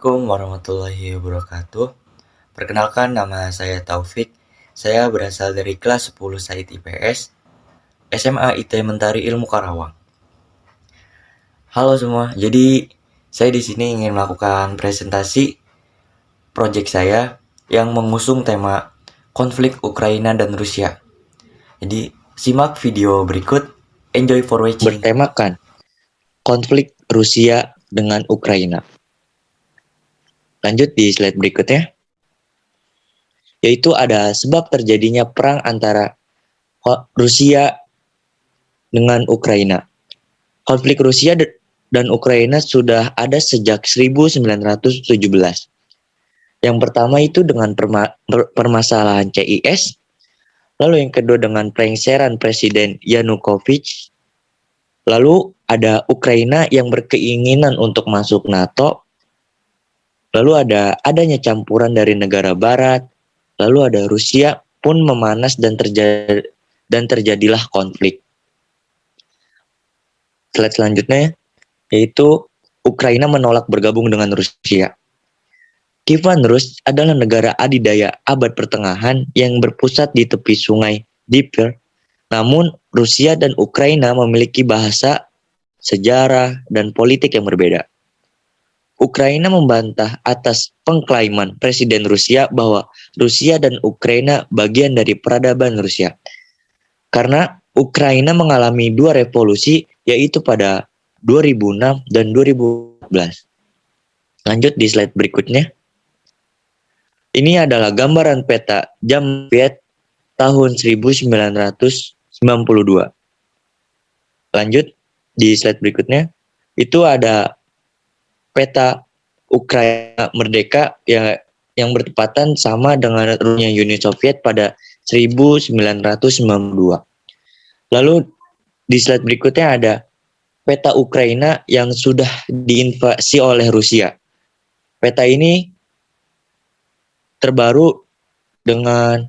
Assalamualaikum warahmatullahi wabarakatuh. Perkenalkan nama saya Taufik. Saya berasal dari kelas 10 Said IPS, SMA IT Mentari Ilmu Karawang. Halo semua. Jadi saya di sini ingin melakukan presentasi proyek saya yang mengusung tema konflik Ukraina dan Rusia. Jadi simak video berikut. Enjoy for watching. Bertemakan konflik Rusia dengan Ukraina. Lanjut di slide berikutnya. Yaitu ada sebab terjadinya perang antara Rusia dengan Ukraina. Konflik Rusia dan Ukraina sudah ada sejak 1917. Yang pertama itu dengan permasalahan CIS, lalu yang kedua dengan pelengseran Presiden Yanukovych, lalu ada Ukraina yang berkeinginan untuk masuk NATO, lalu adanya campuran dari negara barat, lalu ada Rusia pun memanas dan terjadilah konflik. Slide selanjutnya yaitu Ukraina menolak bergabung dengan Rusia. Kievan Rus adalah negara adidaya abad pertengahan yang berpusat di tepi sungai Dnieper. Namun Rusia dan Ukraina memiliki bahasa, sejarah, dan politik yang berbeda. Ukraina membantah atas pengklaiman Presiden Rusia bahwa Rusia dan Ukraina bagian dari peradaban Rusia. Karena Ukraina mengalami dua revolusi, yaitu pada 2006 dan 2014. Lanjut di slide berikutnya. Ini adalah gambaran peta jam Soviet tahun 1992. Lanjut di slide berikutnya. Itu ada peta Ukraina merdeka yang bertepatan sama dengan Uni Soviet pada 1992. Lalu di slide berikutnya ada peta Ukraina yang sudah diinvasi oleh Rusia. Peta ini terbaru dengan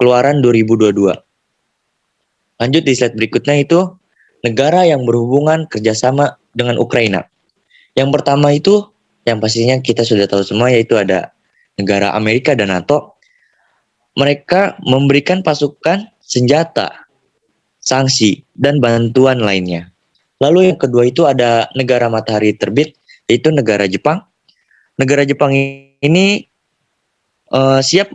keluaran 2022. Lanjut di slide berikutnya itu negara yang berhubungan kerjasama dengan Ukraina. Yang pertama itu yang pastinya kita sudah tahu semua, yaitu ada negara Amerika dan NATO. Mereka memberikan pasukan, senjata, sanksi, dan bantuan lainnya. Lalu yang kedua itu ada negara matahari terbit, yaitu negara Jepang. Negara Jepang ini siap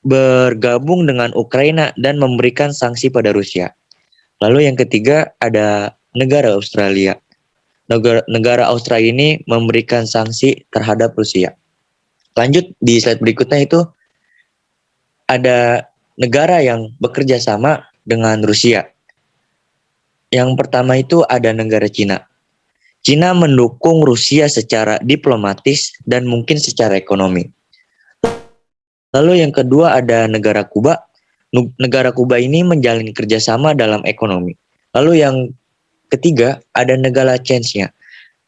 bergabung dengan Ukraina dan memberikan sanksi pada Rusia. Lalu yang ketiga ada negara Australia. Negara Australia ini memberikan sanksi terhadap Rusia. Lanjut di slide berikutnya itu ada negara yang bekerja sama dengan Rusia. Yang pertama itu ada negara Cina. Cina mendukung Rusia secara diplomatis dan mungkin secara ekonomi. Lalu yang kedua ada negara Kuba. Negara Kuba ini menjalin kerjasama dalam ekonomi. Lalu yang ketiga ada negara Chechnya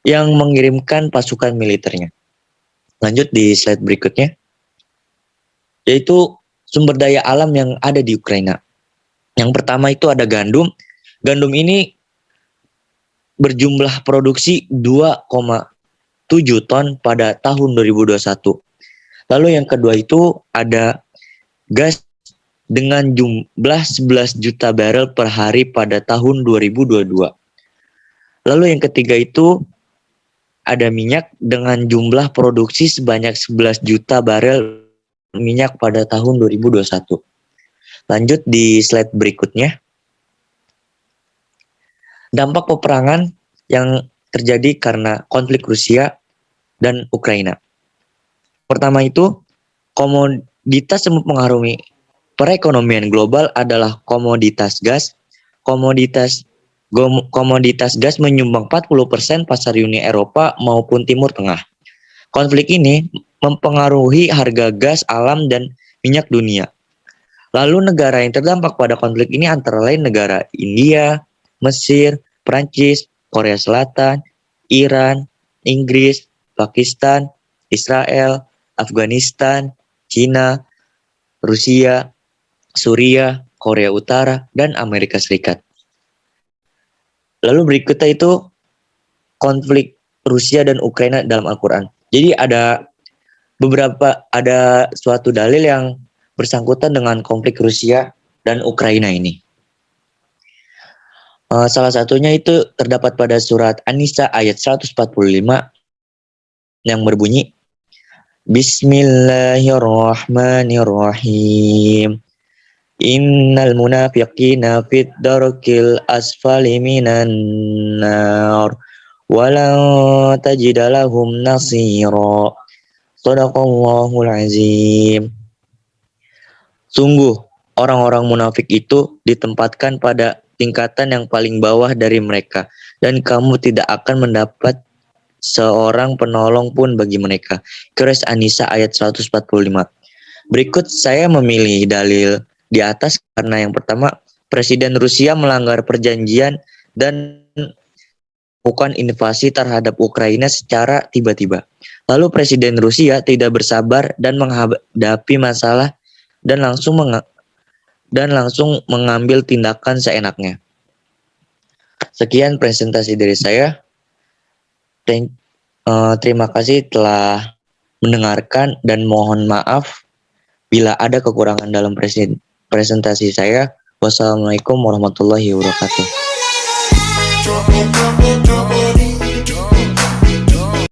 yang mengirimkan pasukan militernya. Lanjut di slide berikutnya. Yaitu sumber daya alam yang ada di Ukraina. Yang pertama itu ada gandum. Gandum ini berjumlah produksi 2,7 ton pada tahun 2021. Lalu yang kedua itu ada gas dengan jumlah 11 juta barel per hari pada tahun 2022. Lalu yang ketiga itu ada minyak dengan jumlah produksi sebanyak 11 juta barel minyak pada tahun 2021. Lanjut di slide berikutnya. Dampak peperangan yang terjadi karena konflik Rusia dan Ukraina. Pertama itu, komoditas yang mempengaruhi perekonomian global adalah komoditas gas. Komoditas gas menyumbang 40% pasar Uni Eropa maupun Timur Tengah. Konflik ini mempengaruhi harga gas alam dan minyak dunia. Lalu negara yang terdampak pada konflik ini antara lain negara India, Mesir, Prancis, Korea Selatan, Iran, Inggris, Pakistan, Israel, Afghanistan, Cina, Rusia, Suriah, Korea Utara, dan Amerika Serikat. Lalu berikutnya itu konflik Rusia dan Ukraina dalam Al-Quran. Jadi ada ada suatu dalil yang bersangkutan dengan konflik Rusia dan Ukraina ini. Salah satunya itu terdapat pada surat An-Nisa ayat 145 yang berbunyi, Bismillahirrahmanirrahim. Innal munafiqina fit darkil asfali minan nar walan tajida lahum nasira. Shadaqallahul azim. Sungguh, orang-orang munafik itu ditempatkan pada tingkatan yang paling bawah dari mereka, dan kamu tidak akan mendapat seorang penolong pun bagi mereka. Surat An-Nisa ayat 145. Berikut saya memilih dalil di atas karena yang pertama, Presiden Rusia melanggar perjanjian dan melakukan invasi terhadap Ukraina secara tiba-tiba. Lalu Presiden Rusia tidak bersabar dan menghadapi masalah dan langsung mengambil tindakan seenaknya. Sekian presentasi dari saya. Terima kasih telah mendengarkan dan mohon maaf bila ada kekurangan dalam presentasi saya. Wassalamualaikum warahmatullahi wabarakatuh.